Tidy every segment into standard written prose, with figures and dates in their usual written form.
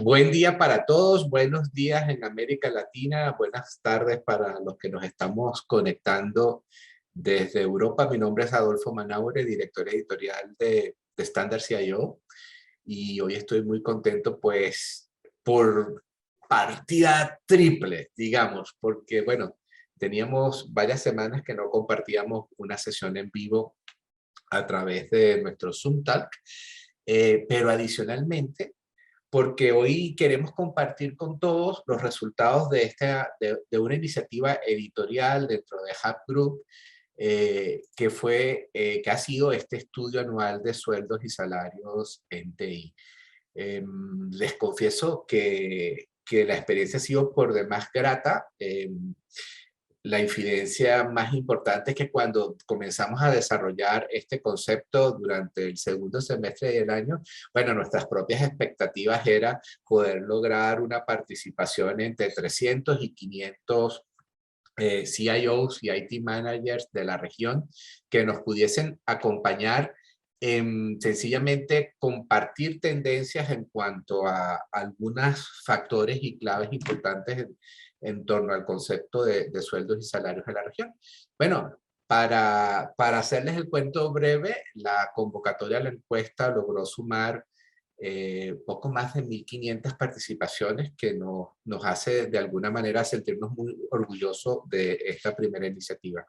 Buen día para todos, buenos días en América Latina, buenas tardes para los que nos estamos conectando desde Europa. Mi nombre es Adolfo Manaure, director editorial de Standards.io, y hoy estoy muy contento pues por partida triple, digamos, porque bueno, teníamos varias semanas que no compartíamos una sesión en vivo a través de nuestro Zoom Talk, pero adicionalmente porque hoy queremos compartir con todos los resultados de una iniciativa editorial dentro de Hub Group, que ha sido este estudio anual de sueldos y salarios en TI. Les confieso que la experiencia ha sido por demás grata. La infidencia más importante es que cuando comenzamos a desarrollar este concepto durante el segundo semestre del año, bueno, nuestras propias expectativas era poder lograr una participación entre 300 y 500 CIOs y IT managers de la región que nos pudiesen acompañar en sencillamente compartir tendencias en cuanto a algunos factores y claves importantes en torno al concepto de sueldos y salarios de la región. Bueno, para hacerles el cuento breve, la convocatoria a la encuesta logró sumar poco más de 1.500 participaciones, que nos hace de alguna manera sentirnos muy orgullosos de esta primera iniciativa.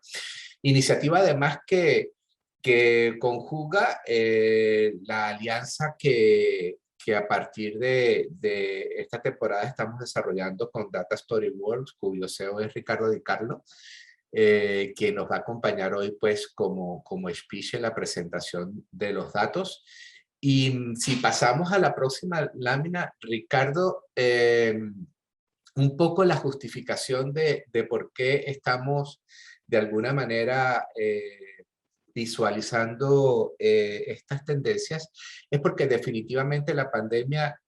Iniciativa además que conjuga la alianza que a partir de esta temporada estamos desarrollando con Data Story World, cuyo CEO es Ricardo Di Carlo, que nos va a acompañar hoy pues como speech en la presentación de los datos. Y si pasamos a la próxima lámina, Ricardo, un poco la justificación de por qué estamos de alguna manera visualizando estas tendencias, es porque definitivamente la pandemia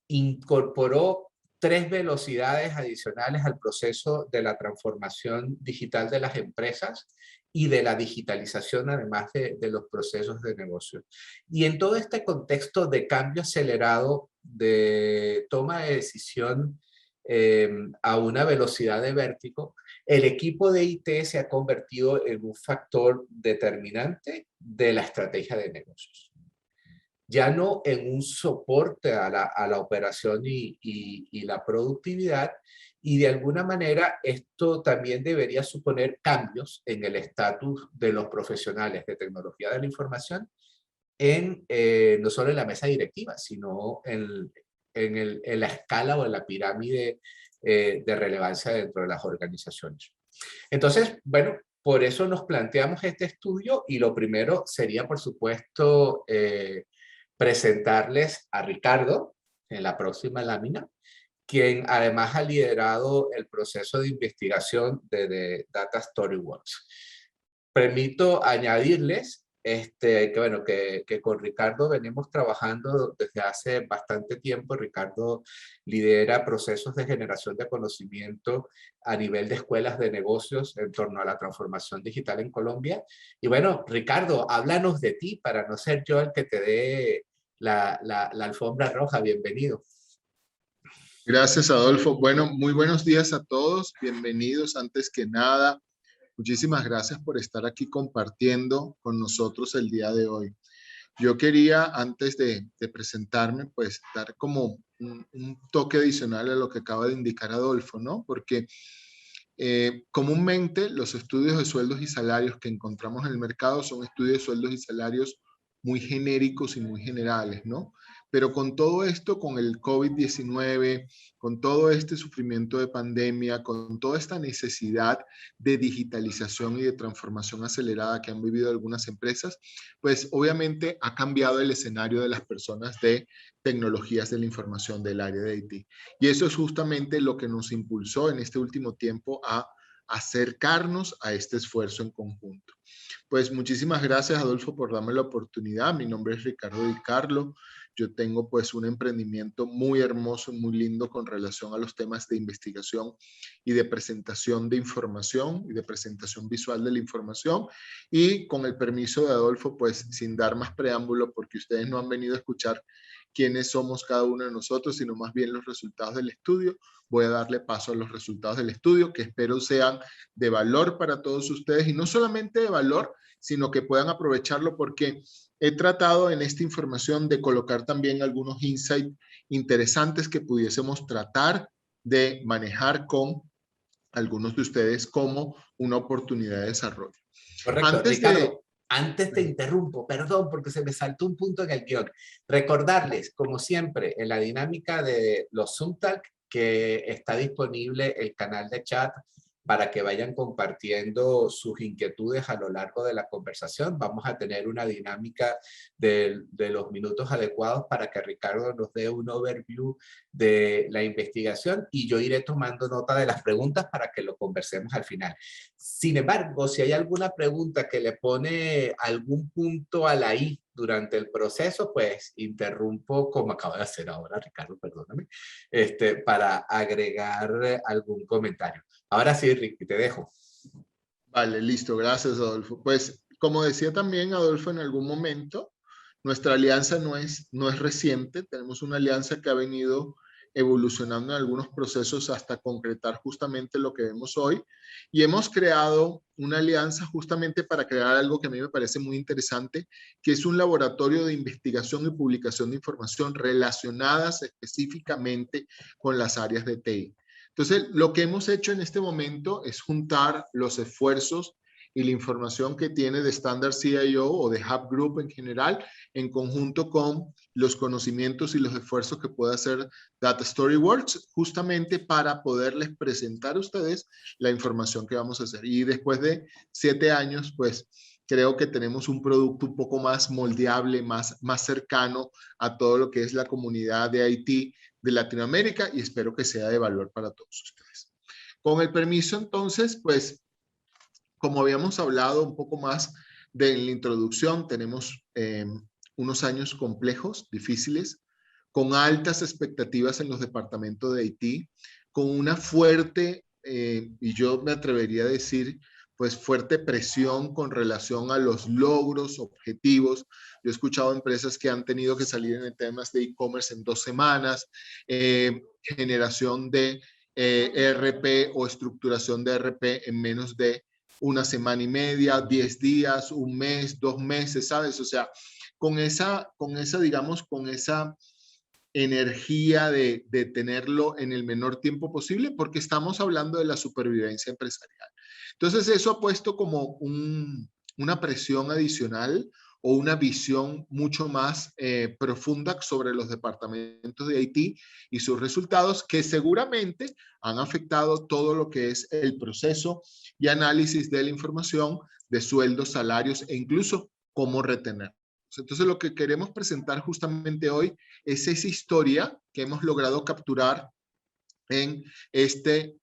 incorporó 3 velocidades adicionales al proceso de la transformación digital de las empresas y de la digitalización, además de los procesos de negocio. Y en todo este contexto de cambio acelerado, de toma de decisión a una velocidad de vértigo, el equipo de IT se ha convertido en un factor determinante de la estrategia de negocios. Ya no en un soporte a la operación y la productividad, y de alguna manera esto también debería suponer cambios en el estatus de los profesionales de tecnología de la información, no solo en la mesa directiva, sino en la escala o en la pirámide de relevancia dentro de las organizaciones. Entonces, bueno, por eso nos planteamos este estudio, y lo primero sería, por supuesto, presentarles a Ricardo en la próxima lámina, quien además ha liderado el proceso de investigación de Data Story Works. Permito añadirles bueno, que con Ricardo venimos trabajando desde hace bastante tiempo. Ricardo lidera procesos de generación de conocimiento a nivel de escuelas de negocios en torno a la transformación digital en Colombia. Y bueno, Ricardo, háblanos de ti para no ser yo el que te dé la alfombra roja. Bienvenido. Gracias, Adolfo. Bueno, muy buenos días a todos. Bienvenidos. Antes que nada, muchísimas gracias por estar aquí compartiendo con nosotros el día de hoy. Yo quería, antes de presentarme, pues dar como un toque adicional a lo que acaba de indicar Adolfo, ¿no? Porque comúnmente los estudios de sueldos y salarios que encontramos en el mercado son estudios de sueldos y salarios muy genéricos y muy generales, ¿no? Pero con todo esto, con el COVID-19, con todo este sufrimiento de pandemia, con toda esta necesidad de digitalización y de transformación acelerada que han vivido algunas empresas, pues obviamente ha cambiado el escenario de las personas de tecnologías de la información del área de IT. Y eso es justamente lo que nos impulsó en este último tiempo a acercarnos a este esfuerzo en conjunto. Pues muchísimas gracias, Adolfo, por darme la oportunidad. Mi nombre es Ricardo Di Carlo. Yo tengo pues un emprendimiento muy hermoso, muy lindo con relación a los temas de investigación y de presentación de información y de presentación visual de la información. Y con el permiso de Adolfo, pues sin dar más preámbulo, porque ustedes no han venido a escuchar quiénes somos cada uno de nosotros, sino más bien los resultados del estudio. Voy a darle paso a los resultados del estudio, que espero sean de valor para todos ustedes, y no solamente de valor, sino que puedan aprovecharlo, porque he tratado en esta información de colocar también algunos insights interesantes que pudiésemos tratar de manejar con algunos de ustedes como una oportunidad de desarrollo. Correcto. Antes de... Ricardo, antes te interrumpo, perdón, porque se me saltó un punto en el guión. Recordarles, como siempre, en la dinámica de los Zoom Talk, que está disponible el canal de chat para que vayan compartiendo sus inquietudes a lo largo de la conversación. Vamos a tener una dinámica de los minutos adecuados para que Ricardo nos dé un overview de la investigación y yo iré tomando nota de las preguntas para que lo conversemos al final. Sin embargo, si hay alguna pregunta que le pone algún punto a la I durante el proceso, pues interrumpo como acaba de hacer ahora Ricardo, perdóname, para agregar algún comentario. Ahora sí, Ricky, te dejo. Vale, listo, gracias, Adolfo. Pues, como decía también Adolfo en algún momento, nuestra alianza no es reciente, tenemos una alianza que ha venido evolucionando en algunos procesos hasta concretar justamente lo que vemos hoy, y hemos creado una alianza justamente para crear algo que a mí me parece muy interesante, que es un laboratorio de investigación y publicación de información relacionadas específicamente con las áreas de TI. Entonces, lo que hemos hecho en este momento es juntar los esfuerzos y la información que tiene de Standard CIO o de Hub Group en general, en conjunto con los conocimientos y los esfuerzos que puede hacer Data Storyworks, justamente para poderles presentar a ustedes la información que vamos a hacer. Y después de 7 años, pues creo que tenemos un producto un poco más moldeable, más cercano a todo lo que es la comunidad de IT de Latinoamérica, y espero que sea de valor para todos ustedes. Con el permiso, entonces, pues, como habíamos hablado un poco más de la introducción, tenemos unos años complejos, difíciles, con altas expectativas en los departamentos de Haití, con una fuerte, y yo me atrevería a decir, pues fuerte presión con relación a los logros, objetivos. Yo he escuchado empresas que han tenido que salir en temas de e-commerce en 2 semanas, generación de ERP o estructuración de ERP en menos de 1 semana y media, 10 días, 1 mes, 2 meses, ¿sabes? O sea, con esa, digamos, con esa energía de tenerlo en el menor tiempo posible, porque estamos hablando de la supervivencia empresarial. Entonces, eso ha puesto como una presión adicional o una visión mucho más profunda sobre los departamentos de Haití y sus resultados, que seguramente han afectado todo lo que es el proceso y análisis de la información de sueldos, salarios e incluso cómo retener. Entonces, lo que queremos presentar justamente hoy es esa historia que hemos logrado capturar en este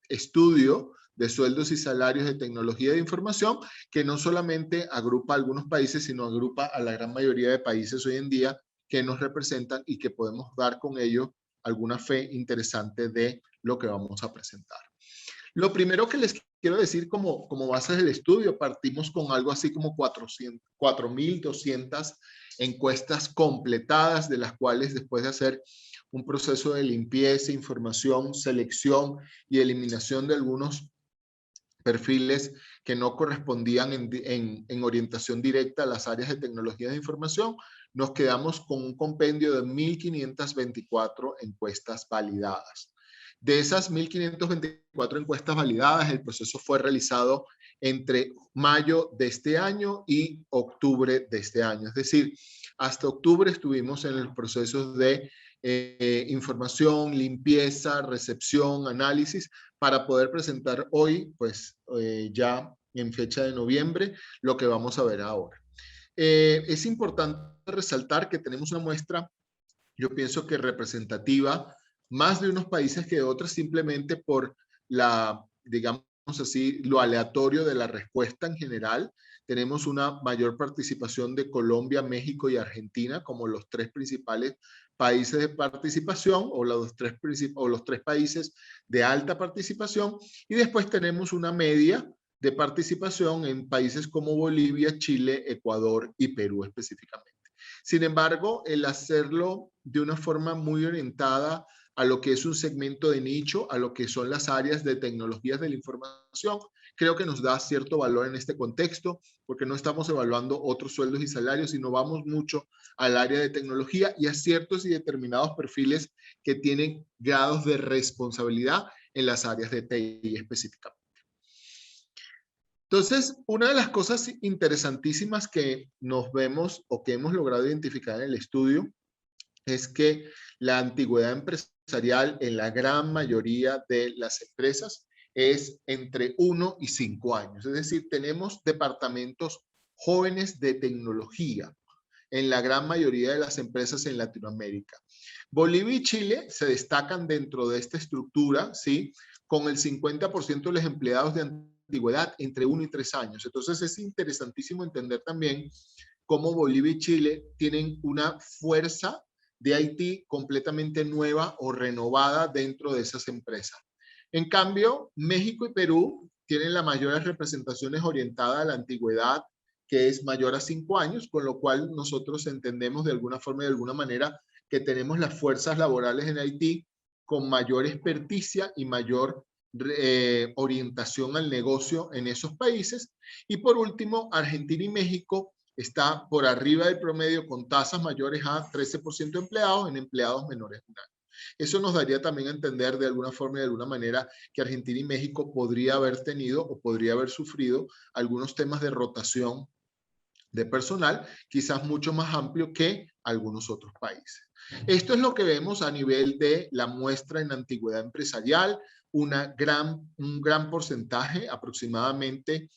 estudio de sueldos y salarios de tecnología de información, que no solamente agrupa a algunos países, sino agrupa a la gran mayoría de países hoy en día que nos representan y que podemos dar con ello alguna fe interesante de lo que vamos a presentar. Lo primero que les quiero decir como base del estudio, partimos con algo así como 4.200 encuestas completadas, de las cuales después de hacer un proceso de limpieza, información, selección y eliminación de algunos perfiles que no correspondían en orientación directa a las áreas de tecnología de información, nos quedamos con un compendio de 1.524 encuestas validadas. De esas 1.524 encuestas validadas, el proceso fue realizado entre mayo de este año y octubre de este año. Es decir, hasta octubre estuvimos en el proceso de información, limpieza, recepción, análisis, para poder presentar hoy, pues ya en fecha de noviembre, lo que vamos a ver ahora. Es importante resaltar que tenemos una muestra, yo pienso que representativa, más de unos países que de otros, simplemente por la, digamos así, lo aleatorio de la respuesta en general. Tenemos una mayor participación de Colombia, México y Argentina como los 3 principales países de participación, o los 3 países de alta participación, y después tenemos una media de participación en países como Bolivia, Chile, Ecuador y Perú específicamente. Sin embargo, el hacerlo de una forma muy orientada a lo que es un segmento de nicho, a lo que son las áreas de tecnologías de la información, creo que nos da cierto valor en este contexto, porque no estamos evaluando otros sueldos y salarios, sino vamos mucho al área de tecnología y a ciertos y determinados perfiles que tienen grados de responsabilidad en las áreas de TI específicamente. Entonces, una de las cosas interesantísimas que nos vemos o que hemos logrado identificar en el estudio es que la antigüedad empresarial en la gran mayoría de las empresas es entre 1 y 5 años. Es decir, tenemos departamentos jóvenes de tecnología en la gran mayoría de las empresas en Latinoamérica. Bolivia y Chile se destacan dentro de esta estructura, ¿sí? Con el 50% de los empleados de antigüedad entre 1 y 3 años. Entonces es interesantísimo entender también cómo Bolivia y Chile tienen una fuerza de IT completamente nueva o renovada dentro de esas empresas. En cambio, México y Perú tienen las mayores representaciones orientadas a la antigüedad, que es mayor a 5 años, con lo cual nosotros entendemos de alguna forma y de alguna manera que tenemos las fuerzas laborales en Haití con mayor experticia y mayor orientación al negocio en esos países. Y por último, Argentina y México está por arriba del promedio con tasas mayores a 13% de empleados en empleados menores de un año. Eso nos daría también a entender de alguna forma y de alguna manera que Argentina y México podría haber tenido o podría haber sufrido algunos temas de rotación de personal, quizás mucho más amplio que algunos otros países. Esto es lo que vemos a nivel de la muestra en antigüedad empresarial, un gran porcentaje, aproximadamente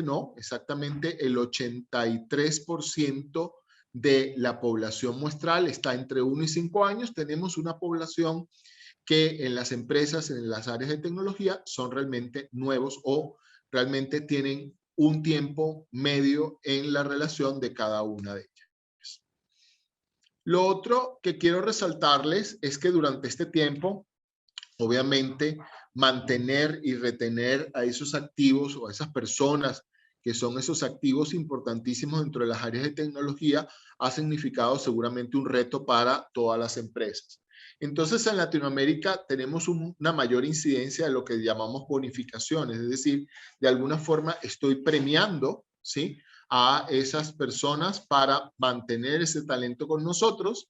no, exactamente el 83% de la población muestral está entre 1 y 5 años. Tenemos una población que en las empresas, en las áreas de tecnología, son realmente nuevos o realmente tienen un tiempo medio en la relación de cada una de ellas. Lo otro que quiero resaltarles es que durante este tiempo, obviamente, mantener y retener a esos activos o a esas personas que son esos activos importantísimos dentro de las áreas de tecnología ha significado seguramente un reto para todas las empresas. Entonces, en Latinoamérica tenemos una mayor incidencia de lo que llamamos bonificaciones, es decir, de alguna forma estoy premiando, ¿sí?, a esas personas para mantener ese talento con nosotros.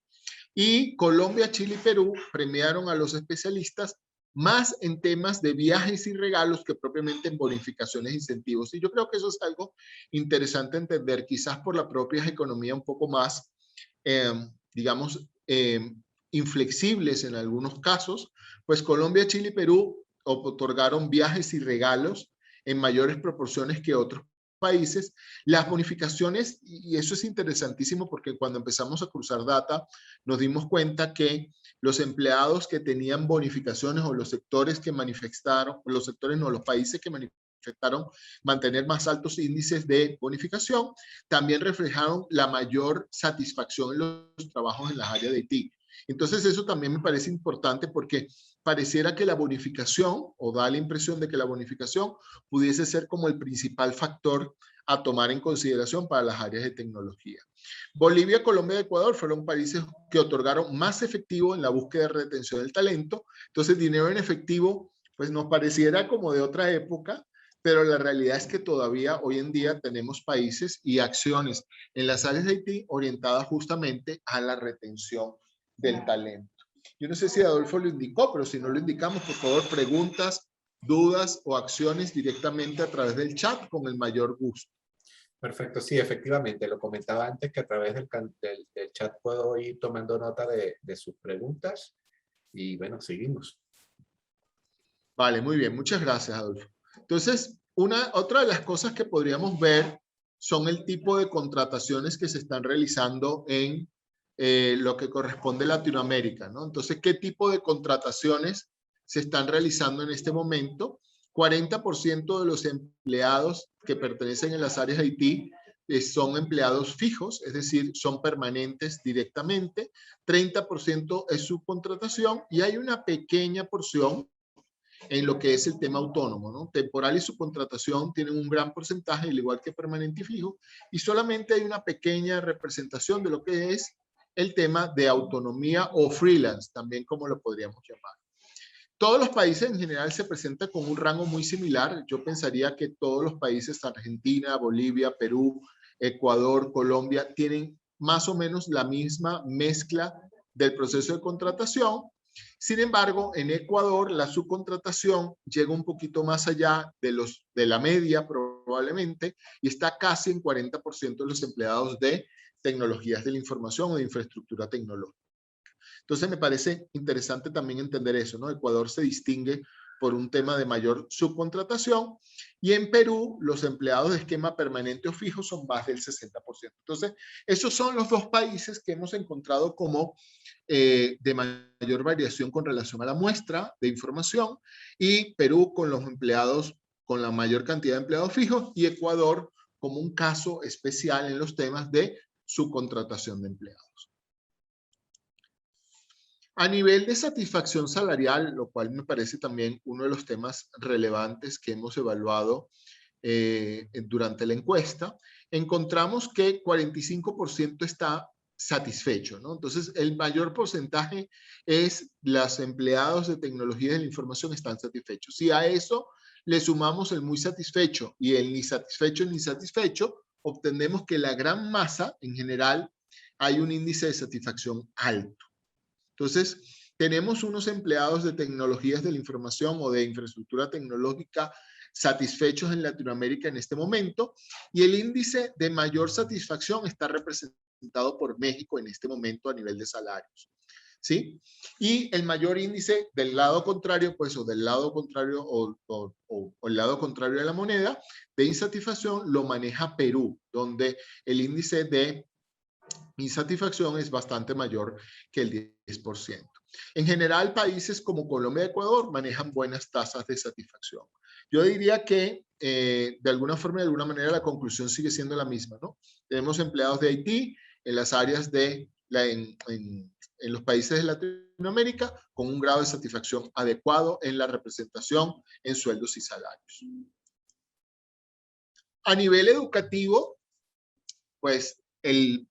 Y Colombia, Chile y Perú premiaron a los especialistas más en temas de viajes y regalos que propiamente en bonificaciones e incentivos. Y yo creo que eso es algo interesante entender, quizás por la propia economía un poco más, digamos, inflexibles en algunos casos, pues Colombia, Chile y Perú otorgaron viajes y regalos en mayores proporciones que otros países. Las bonificaciones, y eso es interesantísimo porque cuando empezamos a cruzar data, nos dimos cuenta que los empleados que tenían bonificaciones o los sectores que manifestaron, los sectores no, los países que manifestaron mantener más altos índices de bonificación, también reflejaron la mayor satisfacción en los trabajos en las áreas de IT. Entonces eso también me parece importante porque pareciera que la bonificación, o da la impresión de que la bonificación pudiese ser como el principal factor a tomar en consideración para las áreas de tecnología. Bolivia, Colombia y Ecuador fueron países que otorgaron más efectivo en la búsqueda de retención del talento. Entonces, dinero en efectivo, pues nos pareciera como de otra época, pero la realidad es que todavía hoy en día tenemos países y acciones en las áreas de IT orientadas justamente a la retención del talento. Yo no sé si Adolfo lo indicó, pero si no lo indicamos, por favor, preguntas, dudas o acciones directamente a través del chat con el mayor gusto. Perfecto, sí, efectivamente, lo comentaba antes que a través del chat puedo ir tomando nota de sus preguntas y bueno, seguimos. Vale, muy bien, muchas gracias, Adolfo. Entonces, otra de las cosas que podríamos ver son el tipo de contrataciones que se están realizando en lo que corresponde a Latinoamérica, ¿no? Entonces, ¿qué tipo de contrataciones se están realizando en este momento? 40% de los empleados que pertenecen a las áreas de IT son empleados fijos, es decir, son permanentes directamente. 30% es subcontratación y hay una pequeña porción en lo que es el tema autónomo, ¿no? Temporal y subcontratación tienen un gran porcentaje, al igual que permanente y fijo, y solamente hay una pequeña representación de lo que es el tema de autonomía o freelance, también como lo podríamos llamar. Todos los países en general se presentan con un rango muy similar. Yo pensaría que todos los países, Argentina, Bolivia, Perú, Ecuador, Colombia, tienen más o menos la misma mezcla del proceso de contratación. Sin embargo, en Ecuador la subcontratación llega un poquito más allá de la media probablemente y está casi en 40% de los empleados de tecnologías de la información o de infraestructura tecnológica. Entonces me parece interesante también entender eso, ¿no? Ecuador se distingue por un tema de mayor subcontratación y en Perú los empleados de esquema permanente o fijo son más del 60%. Entonces, esos son los dos países que hemos encontrado como de mayor variación con relación a la muestra de información, y Perú con los empleados, con la mayor cantidad de empleados fijos, y Ecuador como un caso especial en los temas de subcontratación de empleados. A nivel de satisfacción salarial, lo cual me parece también uno de los temas relevantes que hemos evaluado durante la encuesta, encontramos que 45% está satisfecho, ¿no? Entonces, el mayor porcentaje es los empleados de tecnología de la información están satisfechos. Si a eso le sumamos el muy satisfecho y el ni satisfecho, obtenemos que la gran masa, en general, hay un índice de satisfacción alto. Entonces, tenemos unos empleados de tecnologías de la información o de infraestructura tecnológica satisfechos en Latinoamérica en este momento, y el índice de mayor satisfacción está representado por México en este momento a nivel de salarios, ¿sí? Y el mayor índice del lado contrario, pues, o del lado contrario, o el lado contrario de la moneda, de insatisfacción, lo maneja Perú, donde el índice de insatisfacción es bastante mayor que el 10%. En general, países como Colombia y Ecuador manejan buenas tasas de satisfacción. Yo diría que de alguna forma, de alguna manera, la conclusión sigue siendo la misma, ¿no? Tenemos empleados de Haití en las áreas de en los países de Latinoamérica con un grado de satisfacción adecuado en la representación en sueldos y salarios. A nivel educativo, pues el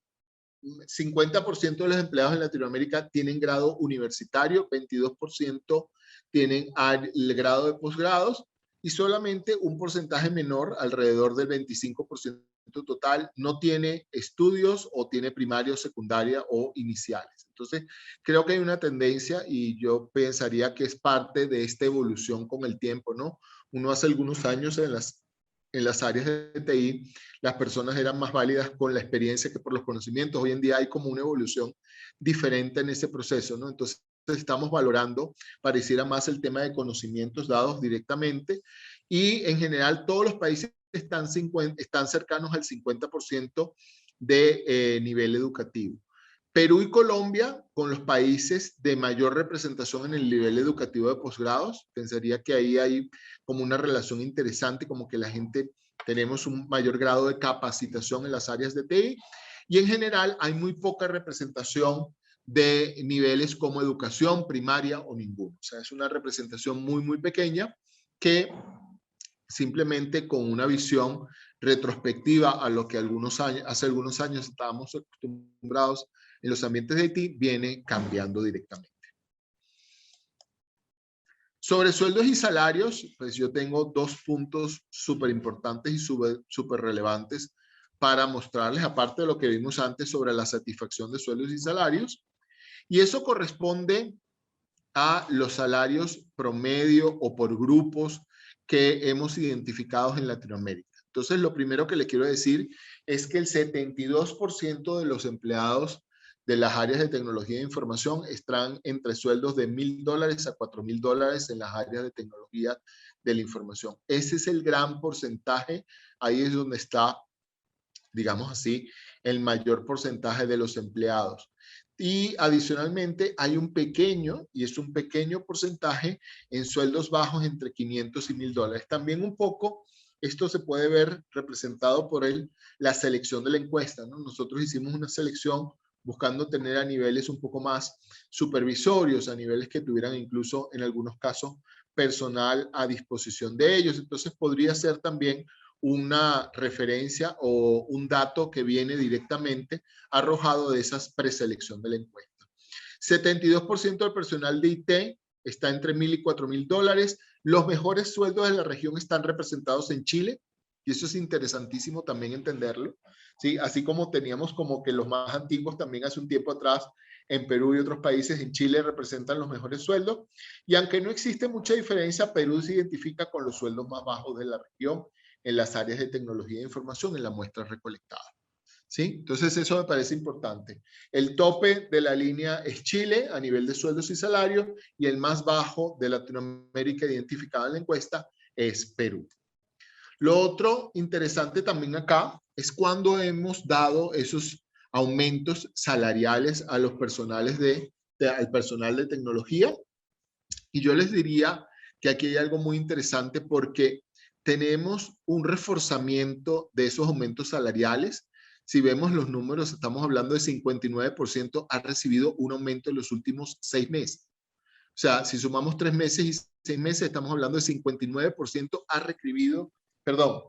50% de los empleados en Latinoamérica tienen grado universitario, 22% tienen el grado de posgrados y solamente un porcentaje menor, alrededor del 25% total, no tiene estudios o tiene primaria, secundaria o iniciales. Entonces, creo que hay una tendencia y yo pensaría que es parte de esta evolución con el tiempo, ¿no? Uno hace algunos años en las áreas de TI, las personas eran más válidas con la experiencia que por los conocimientos. Hoy en día hay como una evolución diferente en ese proceso, ¿no? Entonces estamos valorando, pareciera más el tema de conocimientos dados directamente, y en general todos los países están cercanos al 50% de nivel educativo. Perú y Colombia, con los países de mayor representación en el nivel educativo de posgrados, pensaría que ahí hay como una relación interesante, como que la gente tenemos un mayor grado de capacitación en las áreas de TI, y en general hay muy poca representación de niveles como educación primaria o ninguno. O sea, es una representación muy, muy pequeña que simplemente con una visión retrospectiva a lo que hace algunos años estábamos acostumbrados en los ambientes de Haití, viene cambiando directamente. Sobre sueldos y salarios, pues yo tengo dos puntos súper importantes y súper relevantes para mostrarles, aparte de lo que vimos antes sobre la satisfacción de sueldos y salarios, y eso corresponde a los salarios promedio o por grupos que hemos identificado en Latinoamérica. Entonces, lo primero que le quiero decir es que el 72% de los empleados de las áreas de tecnología de información están entre sueldos de $1,000 a $4,000 en las áreas de tecnología de la información. Ese es el gran porcentaje, ahí es donde está, digamos así, el mayor porcentaje de los empleados. Y adicionalmente hay un pequeño, y es un pequeño porcentaje en sueldos bajos entre 500 y $1,000. También un poco esto se puede ver representado por la selección de la encuesta, ¿no? Nosotros hicimos una selección buscando tener a niveles un poco más supervisorios, a niveles que tuvieran incluso en algunos casos personal a disposición de ellos. Entonces podría ser también una referencia o un dato que viene directamente arrojado de esa preselección de la encuesta. 72% del personal de IT está entre $1,000 y $4,000. Los mejores sueldos de la región están representados en Chile, y eso es interesantísimo también entenderlo, ¿sí? Así como teníamos como que los más antiguos también hace un tiempo atrás en Perú y otros países, en Chile representan los mejores sueldos, y aunque no existe mucha diferencia, Perú se identifica con los sueldos más bajos de la región en las áreas de tecnología de información en la muestra recolectada. ¿Sí? Entonces eso me parece importante. El tope de la línea es Chile a nivel de sueldos y salarios, y el más bajo de Latinoamérica identificado en la encuesta es Perú. Lo otro interesante también acá es cuando hemos dado esos aumentos salariales a los personales al personal de tecnología. Y yo les diría que aquí hay algo muy interesante porque tenemos un reforzamiento de esos aumentos salariales. Si vemos los números, estamos hablando de 59% ha recibido un aumento en los últimos 6 meses. O sea, si sumamos 3 meses y 6 meses, estamos hablando de 59% ha recibido, perdón,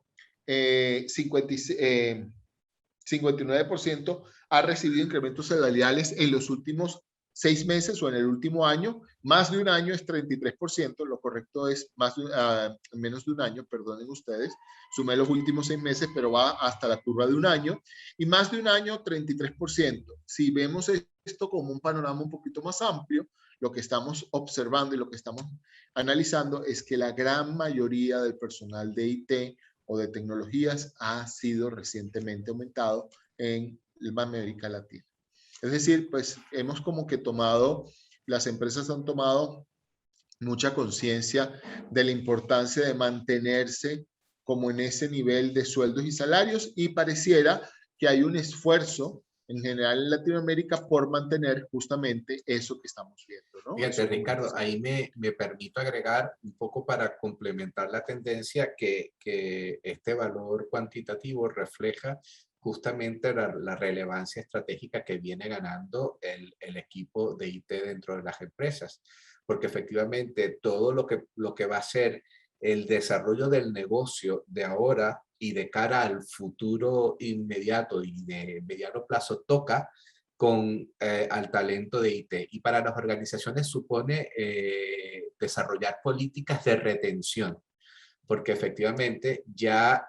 59% ha recibido incrementos salariales en los últimos 6 meses o en el último año. Más de un año es 33%, lo correcto es menos de un año, perdonen ustedes. Sumé los últimos 6 meses, pero va hasta la curva de un año. Y más de un año, 33%. Si vemos esto como un panorama un poquito más amplio, lo que estamos observando y lo que estamos analizando es que la gran mayoría del personal de IT o de tecnologías ha sido recientemente aumentado en América Latina. Es decir, pues hemos como que las empresas han tomado mucha conciencia de la importancia de mantenerse como en ese nivel de sueldos y salarios, y pareciera que hay un esfuerzo en general en Latinoamérica por mantener justamente eso que estamos viendo, ¿no? Fíjate, Ricardo, ahí me permito agregar un poco para complementar la tendencia que este valor cuantitativo refleja justamente la relevancia estratégica que viene ganando el equipo de IT dentro de las empresas. Porque efectivamente todo lo que va a ser el desarrollo del negocio de ahora y de cara al futuro inmediato y de mediano plazo toca al talento de IT. Y para las organizaciones supone desarrollar políticas de retención, porque efectivamente ya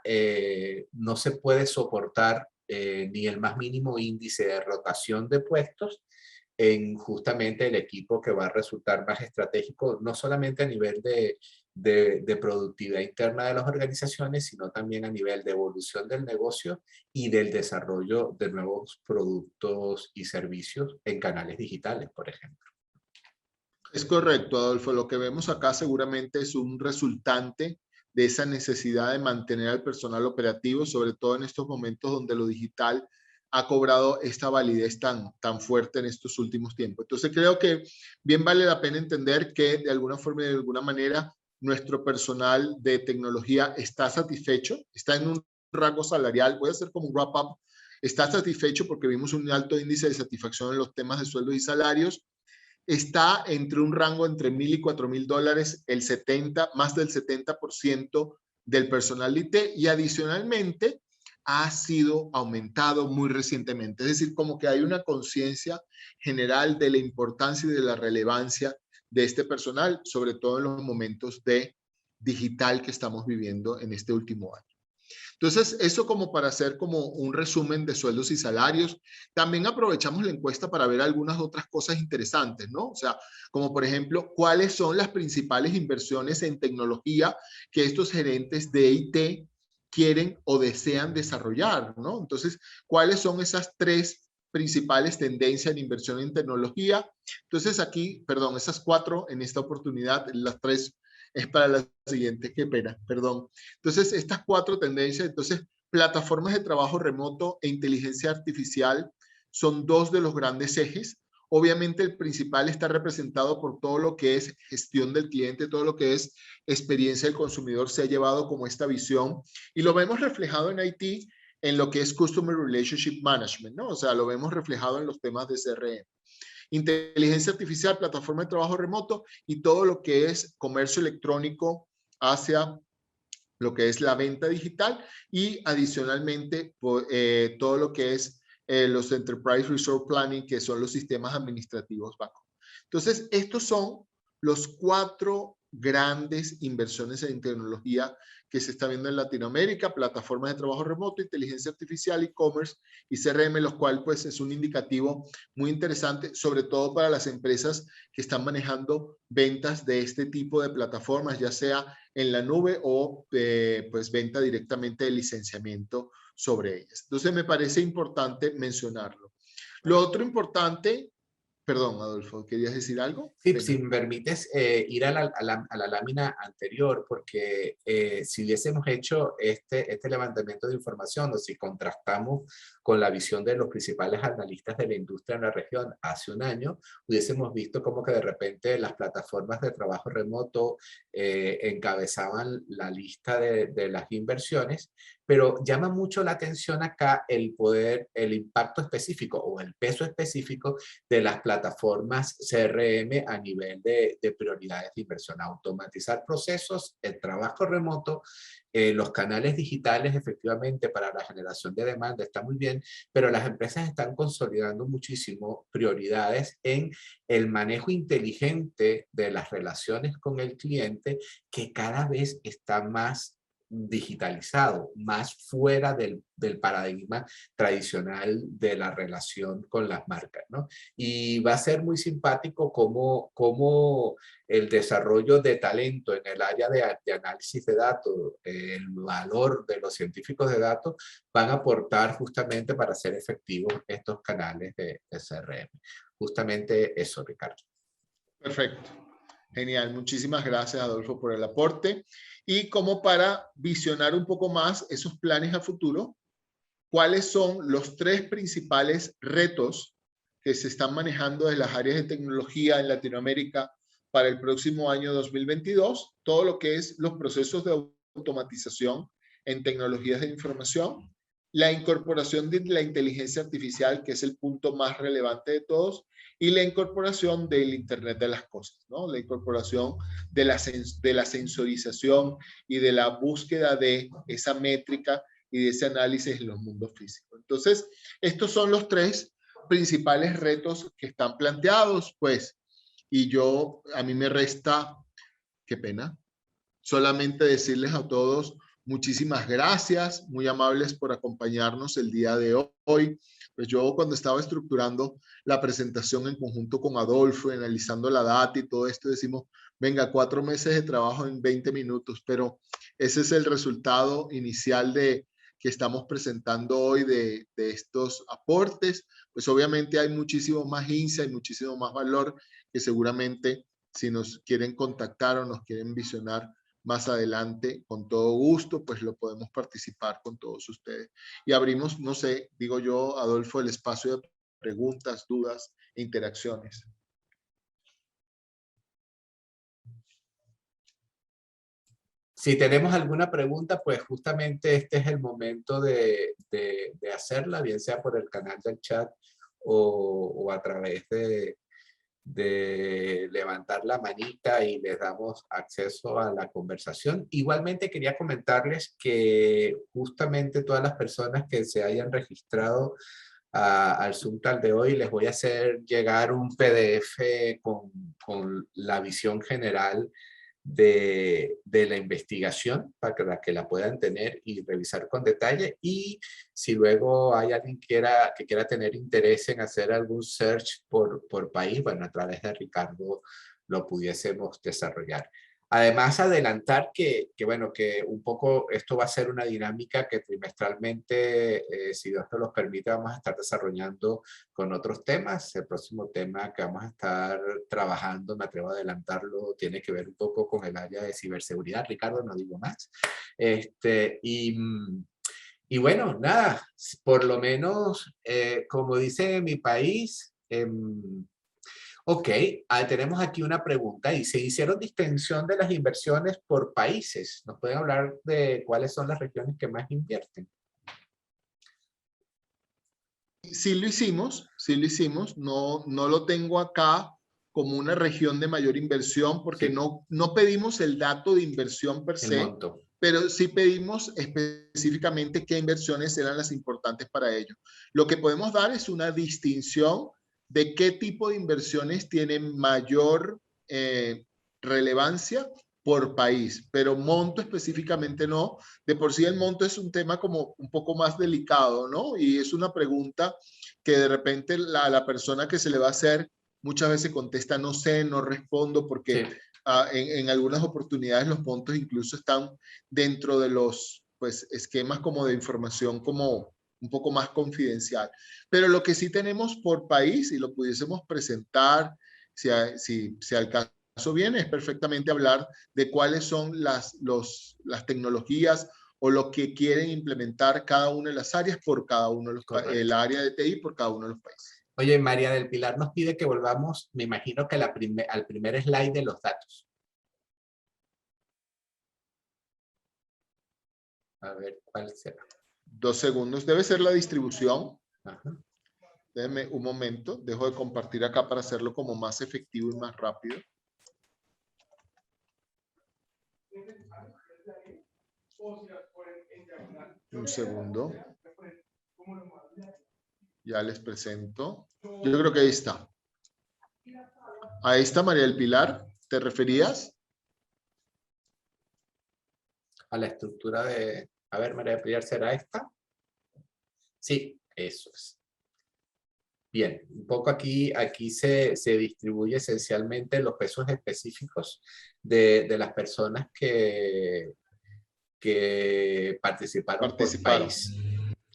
no se puede soportar ni el más mínimo índice de rotación de puestos en justamente el equipo que va a resultar más estratégico, no solamente a nivel de productividad interna de las organizaciones, sino también a nivel de evolución del negocio y del desarrollo de nuevos productos y servicios en canales digitales, por ejemplo. Es correcto, Adolfo. Lo que vemos acá seguramente es un resultante de esa necesidad de mantener al personal operativo, sobre todo en estos momentos donde lo digital ha cobrado esta validez tan fuerte en estos últimos tiempos. Entonces creo que bien vale la pena entender que de alguna forma y de alguna manera nuestro personal de tecnología está satisfecho, está en un rango salarial, voy a hacer como un wrap-up, está satisfecho porque vimos un alto índice de satisfacción en los temas de sueldos y salarios. Está entre un rango entre $1,000 y $4,000, más del 70% del personal de IT, y adicionalmente ha sido aumentado muy recientemente. Es decir, como que hay una conciencia general de la importancia y de la relevancia de este personal, sobre todo en los momentos de digital que estamos viviendo en este último año. Entonces, eso como para hacer como un resumen de sueldos y salarios. También aprovechamos la encuesta para ver algunas otras cosas interesantes, ¿no? O sea, como por ejemplo, ¿cuáles son las principales inversiones en tecnología que estos gerentes de IT quieren o desean desarrollar, ¿no? Entonces, ¿cuáles son esas 3 principales tendencias en inversión en tecnología? Entonces aquí, perdón, esas 4 en esta oportunidad, las 3 es para la siguiente, qué pena, perdón. Entonces, estas 4 tendencias, entonces, plataformas de trabajo remoto e inteligencia artificial son 2 de los grandes ejes. Obviamente el principal está representado por todo lo que es gestión del cliente, todo lo que es experiencia del consumidor se ha llevado como esta visión, y lo vemos reflejado en IT en lo que es Customer Relationship Management, ¿no? O sea, lo vemos reflejado en los temas de CRM. inteligencia artificial, plataforma de trabajo remoto y todo lo que es comercio electrónico hacia lo que es la venta digital y adicionalmente todo lo que es los Enterprise Resource Planning, que son los sistemas administrativos back. Entonces, estos son los 4 grandes inversiones en tecnología que se está viendo en Latinoamérica: plataformas de trabajo remoto, inteligencia artificial, e-commerce y CRM, los cuales pues es un indicativo muy interesante, sobre todo para las empresas que están manejando ventas de este tipo de plataformas, ya sea en la nube o pues venta directamente de licenciamiento sobre ellas. Entonces me parece importante mencionarlo. Lo otro importante, perdón, Adolfo, ¿querías decir algo? Sí, si me permites ir a la lámina anterior, porque si hubiésemos hecho este levantamiento de información o si contrastamos con la visión de los principales analistas de la industria en la región hace un año, hubiésemos visto como que de repente las plataformas de trabajo remoto encabezaban la lista de las inversiones, pero llama mucho la atención acá el impacto específico o el peso específico de las plataformas CRM a nivel de prioridades de inversión. Automatizar procesos, el trabajo remoto, los canales digitales efectivamente para la generación de demanda está muy bien, pero las empresas están consolidando muchísimo prioridades en el manejo inteligente de las relaciones con el cliente, que cada vez está más digitalizado, más fuera del paradigma tradicional de la relación con las marcas, ¿no? Y va a ser muy simpático cómo el desarrollo de talento en el área de análisis de datos, el valor de los científicos de datos, van a aportar justamente para hacer efectivos estos canales de CRM. Justamente eso, Ricardo. Perfecto. Genial. Muchísimas gracias, Adolfo, por el aporte. Y como para visionar un poco más esos planes a futuro, ¿cuáles son los 3 principales retos que se están manejando en las áreas de tecnología en Latinoamérica para el próximo año 2022? Todo lo que es los procesos de automatización en tecnologías de información, la incorporación de la inteligencia artificial, que es el punto más relevante de todos, y la incorporación del Internet de las cosas, ¿no? La incorporación de la sensorización y de la búsqueda de esa métrica y de ese análisis en los mundos físicos. Entonces, estos son los 3 principales retos que están planteados, pues, y a mí me resta, qué pena, solamente decirles a todos muchísimas gracias, muy amables por acompañarnos el día de hoy. Pues yo cuando estaba estructurando la presentación en conjunto con Adolfo, analizando la data y todo esto, decimos, venga, 4 meses de trabajo en 20 minutos, pero ese es el resultado inicial que estamos presentando hoy de estos aportes. Pues obviamente hay muchísimo más insight, muchísimo más valor que seguramente si nos quieren contactar o nos quieren visionar más adelante, con todo gusto, pues lo podemos participar con todos ustedes. Y abrimos, no sé, digo yo, Adolfo, el espacio de preguntas, dudas e interacciones. Si tenemos alguna pregunta, pues justamente este es el momento de hacerla, bien sea por el canal del chat o a través de levantar la manita y les damos acceso a la conversación. Igualmente quería comentarles que justamente todas las personas que se hayan registrado al Zoom tal de hoy, les voy a hacer llegar un PDF con la visión general de la investigación para que la puedan tener y revisar con detalle. Y si luego hay alguien que quiera tener interés en hacer algún search por país, bueno, a través de Ricardo lo pudiésemos desarrollar. Además, adelantar bueno, que un poco esto va a ser una dinámica que trimestralmente, si Dios nos los permite, vamos a estar desarrollando con otros temas. El próximo tema que vamos a estar trabajando, me atrevo a adelantarlo, tiene que ver un poco con el área de ciberseguridad. Ricardo, no digo más. Y bueno, nada, por lo menos, como dice en mi país, ok, tenemos aquí una pregunta y se hicieron distinción de las inversiones por países. ¿Nos pueden hablar de cuáles son las regiones que más invierten? sí lo hicimos, sí lo hicimos. No, no lo tengo acá como una región de mayor inversión porque Sí, no pedimos el dato de inversión per el se, monto. pero sí pedimos específicamente qué inversiones eran las importantes para ellos. Lo que podemos dar es una distinción de qué tipo de inversiones tienen mayor relevancia por país, pero monto específicamente no. De por sí el monto es un tema como un poco más delicado, ¿no? Y es una pregunta que de repente la persona que se le va a hacer muchas veces contesta no sé, no respondo, porque Sí. en algunas oportunidades los montos incluso están dentro de los pues, esquemas como de información como un poco más confidencial. Pero lo que sí tenemos por país, y lo pudiésemos presentar, si al caso viene, es perfectamente hablar de cuáles son las tecnologías o lo que quieren implementar cada una de las áreas por cada uno de el Correcto. área de TI por cada uno de los países. Oye, María del Pilar nos pide que volvamos, me imagino que al primer slide de los datos. A ver, ¿cuál será? 2 segundos. Debe ser la distribución. Ajá. Déjenme un momento. Dejo de compartir acá para hacerlo como más efectivo y más rápido. Un segundo. Ya les presento. Yo creo que ahí está. Ahí está, María del Pilar. ¿Te referías? A la estructura de... A ver, María del Pilar, ¿será esta? Sí, eso es. Bien, un poco aquí se distribuye esencialmente los pesos específicos de las personas que participaron por Participaron. país.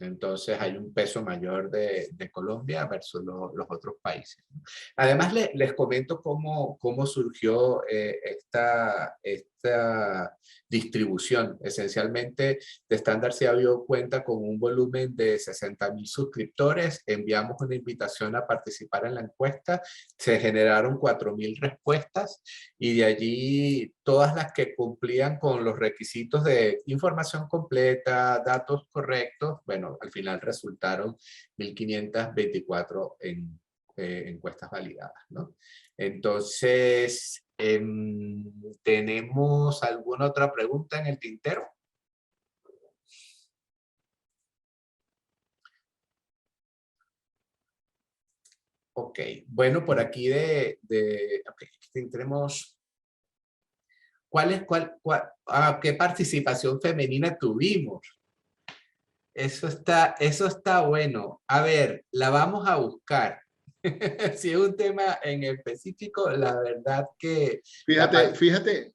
Entonces hay un peso mayor de Colombia versus los otros países. Además, les comento cómo surgió esta distribución. Esencialmente, The Standard se dio cuenta con un volumen de 60,000 suscriptores. Enviamos una invitación a participar en la encuesta. Se generaron 4,000 respuestas y de allí todas las que cumplían con los requisitos de información completa, datos correctos, bueno, al final resultaron 1,524 encuestas validadas, ¿no? Entonces, ¿tenemos alguna otra pregunta en el tintero? Ok, bueno, por aquí okay, tenemos... ¿Qué participación femenina tuvimos? Eso está bueno. A ver, la vamos a buscar. Si es un tema en específico, la verdad que la Fíjate, parte... fíjate,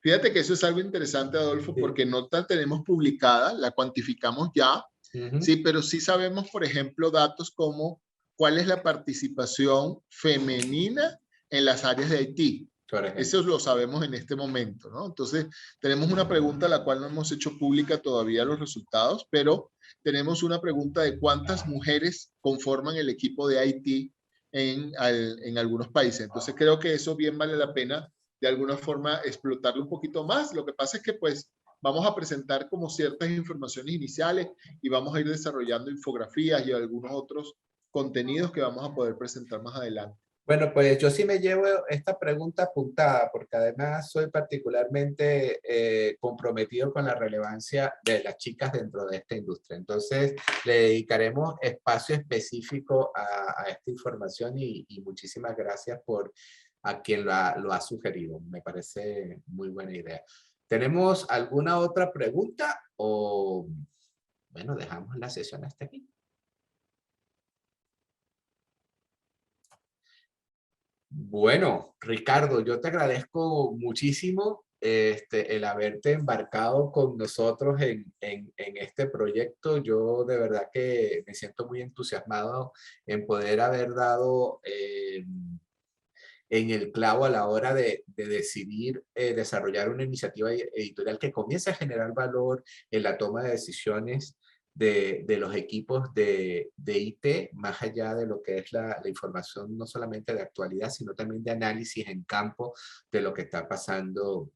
fíjate que eso es algo interesante, Adolfo, Sí. porque no la tenemos publicada, la cuantificamos ya, Ujú, sí, pero sí sabemos, por ejemplo, datos como cuál es la participación femenina en las áreas de IT. por ejemplo. Eso lo sabemos en este momento, ¿no? Entonces, tenemos una pregunta a la cual no hemos hecho pública todavía los resultados, pero tenemos una pregunta de cuántas mujeres conforman el equipo de IT en algunos países. Entonces, creo que eso bien vale la pena de alguna forma explotarlo un poquito más. Lo que pasa es que pues vamos a presentar como ciertas informaciones iniciales y vamos a ir desarrollando infografías y algunos otros contenidos que vamos a poder presentar más adelante. Bueno, pues yo sí me llevo esta pregunta apuntada porque además soy particularmente comprometido con la relevancia de las chicas dentro de esta industria. Entonces, le dedicaremos espacio específico a esta información y muchísimas gracias por a quien lo ha sugerido. Me parece muy buena idea. ¿Tenemos alguna otra pregunta o, bueno, dejamos la sesión hasta aquí? Bueno, Ricardo, yo te agradezco muchísimo el haberte embarcado con nosotros en este proyecto. Yo de verdad que me siento muy entusiasmado en poder haber dado en el clavo a la hora de decidir desarrollar una iniciativa editorial que comience a generar valor en la toma de decisiones de los equipos de IT, más allá de lo que es la información no solamente de actualidad, sino también de análisis en campo de lo que está pasando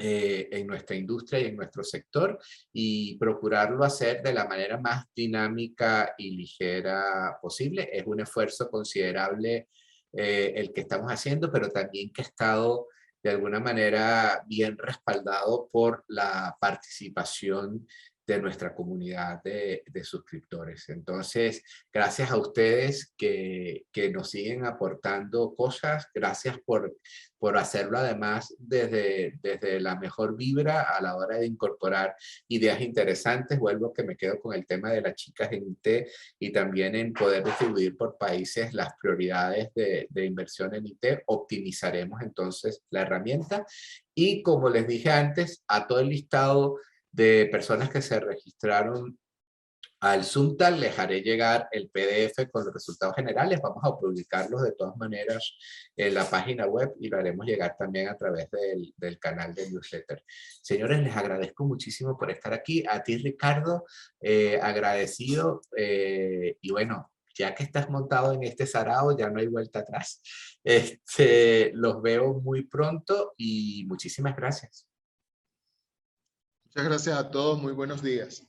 en nuestra industria y en nuestro sector, y procurarlo hacer de la manera más dinámica y ligera posible. Es un esfuerzo considerable el que estamos haciendo, pero también que ha estado de alguna manera bien respaldado por la participación de nuestra comunidad de suscriptores. Entonces, gracias a ustedes que nos siguen aportando cosas, gracias por hacerlo además desde la mejor vibra a la hora de incorporar ideas interesantes. Vuelvo que me quedo con el tema de las chicas en IT y también en poder distribuir por países las prioridades de inversión en IT. Optimizaremos entonces la herramienta y, como les dije antes, a todo el listado de personas que se registraron al Zoomtal les haré llegar el PDF con los resultados generales. Vamos a publicarlos de todas maneras en la página web y lo haremos llegar también a través del canal de newsletter. Señores, les agradezco muchísimo por estar aquí. A ti, Ricardo, agradecido. Y bueno, ya que estás montado en este sarao, ya no hay vuelta atrás. Los veo muy pronto y muchísimas gracias. Muchas gracias a todos, muy buenos días.